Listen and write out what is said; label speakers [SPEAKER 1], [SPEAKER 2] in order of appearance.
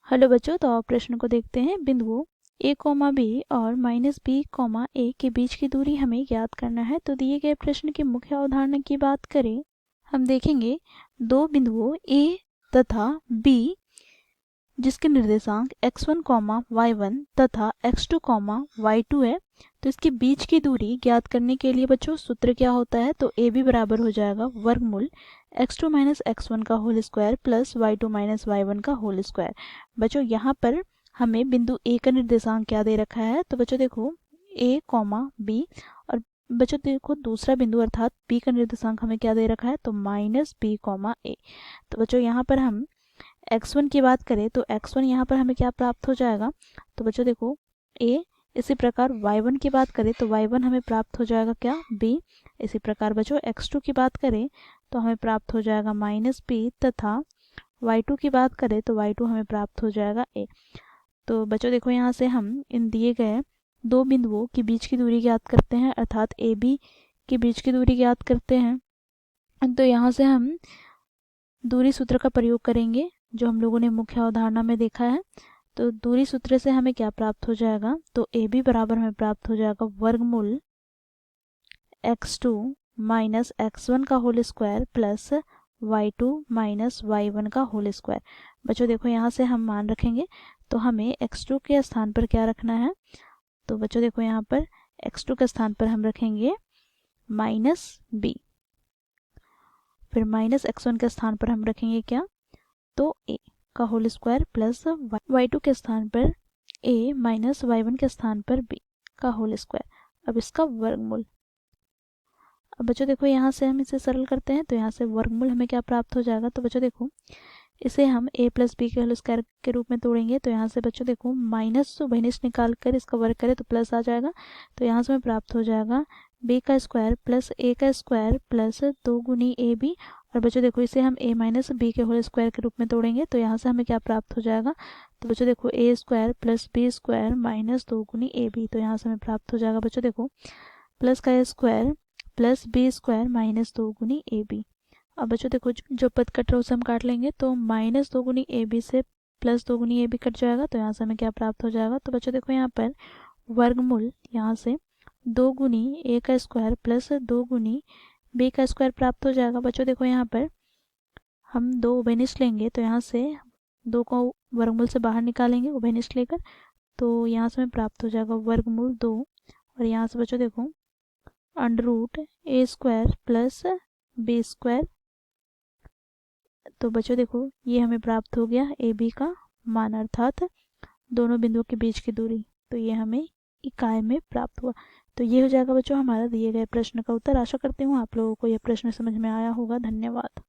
[SPEAKER 1] Hello बच्चों, तो आप प्रश्न को देखते हैं। बिंदुओं a, b और -b, a के बीच की दूरी हमें ज्ञात करना है। तो दिए गए प्रश्न की मुख्य अवधारणा की बात करें, हम देखेंगे दो बिंदुओं a तथा b जिसके निर्देशांक x1, y1 तथा x2, y2 है। तो इसके बीच की दूरी ज्ञात करने के लिए बच्चों सूत्र क्या होता है, तो a b बराबर हो जाएगा वर्गमूल x2 x1 का whole square plus y2 y1 का होल स्क्वायर। बच्चों यहाँ पर हमें बिंदु a का निर्देशांक क्या दे रखा है, तो बच्चों देखो a, b और बच्चों देखो दूसरा बिंदु अर्थात b का निर्देशांक हमें क्या दे रखा है, तो -b, a। तो बच्चों यहाँ पर हम x1 की बात करें तो x1 यहाँ पर हमें क्या प्राप्त हो जाएगा, तो बच्चों देखो a। इसी प्रकार y1 की बात करें तो y1 हमें प्राप्त हो जाएगा क्या, b। इसी प्रकार बच्चों x2 की बात करें तो हमें प्राप्त हो जाएगा -b तथा y2 की बात करें तो y2 हमें प्राप्त हो जाएगा a। तो बच्चों देखो यहाँ से हम इन दिए गए दो बिंदुओं के बीच की दूरी ज्ञात करते हैं अर्थात ए बी के बीच की दूरी ज्ञात करते हैं। तो यहाँ से हम दूरी सूत्र का प्रयोग करेंगे जो हम लोगों ने मुख्य अवधारणा में देखा है। तो दूरी सूत्र से हमें क्या प्राप्त हो जाएगा, तो ए बी बराबर हमें प्राप्त हो जाएगा वर्गमूल x2 माइनस x1 का whole square plus y2 minus y1 का होल स्क्वायर। बच्चों देखो यहाँ से हम मान रखेंगे तो हमें x2 के स्थान पर क्या रखना है, तो बच्चों देखो यहाँ पर x2 के स्थान पर हम रखेंगे -b, फिर -x1 के स्थान पर हम रखेंगे क्या, तो a का होल स्क्वायर प्लस y2 के स्थान पर a माइनस y1 के स्थान पर b का होल स्क्वायर। अब इसका वर्गमूल। अब बच्चों देखो यहाँ से हम इसे सरल करते हैं तो यहाँ से वर्गमूल हमें क्या प्राप्त हो जाएगा, तो बच्चों देखो इसे हम a प्लस बी के होल स्क्वायर के रूप में तोड़ेंगे। तो यहाँ से बच्चों देखो माइनस तो बहिनिश निकाल कर इसका वर्ग करें तो प्लस आ जाएगा। तो यहाँ से हमें प्राप्त हो जाएगा b का स्क्वायर प्लस a का स्क्वायर प्लस 2 गुनी ए बी। और बच्चों देखो इसे हम a माइनस बी के होल स्क्वायर के रूप में तोड़ेंगे तो यहाँ से हमें क्या प्राप्त हो जाएगा, तो बच्चों देखो a square plus B square minus 2 गुनी ए बी। तो यहाँ से हमें प्राप्त हो जाएगा बच्चों देखो प्लस का square plus B square minus 2 गुनी ए बी। अब बच्चों देखो जो पद कट रहा है उसे हम काट लेंगे तो -2 गुनी ए बी से +2 गुनी ए बी कट जाएगा। तो यहाँ से हमें क्या प्राप्त हो जाएगा, तो बच्चों देखो यहाँ पर वर्गमूल यहाँ से 2 गुनी ए का स्क्वायर प्लस 2 गुनी बी का स्क्वायर प्राप्त हो जाएगा। बच्चों देखो यहाँ पर हम दो उभयनिष्ठ लेंगे तो यहाँ से 2 को वर्गमूल से बाहर निकालेंगे उभयनिष्ठ लेकर, तो यहाँ से हमें प्राप्त हो जाएगा वर्गमूल 2। और यहाँ से बच्चों देखो √a² प्लस बी स्क्वायर। तो बच्चों देखो ये हमें प्राप्त हो गया ए बी का मान अर्थात दोनों बिंदुओं के बीच की दूरी। तो ये हमें इकाई में प्राप्त हुआ। तो ये हो जाएगा बच्चों हमारा दिए गए प्रश्न का उत्तर। आशा करती हूँ आप लोगों को यह प्रश्न समझ में आया होगा। धन्यवाद।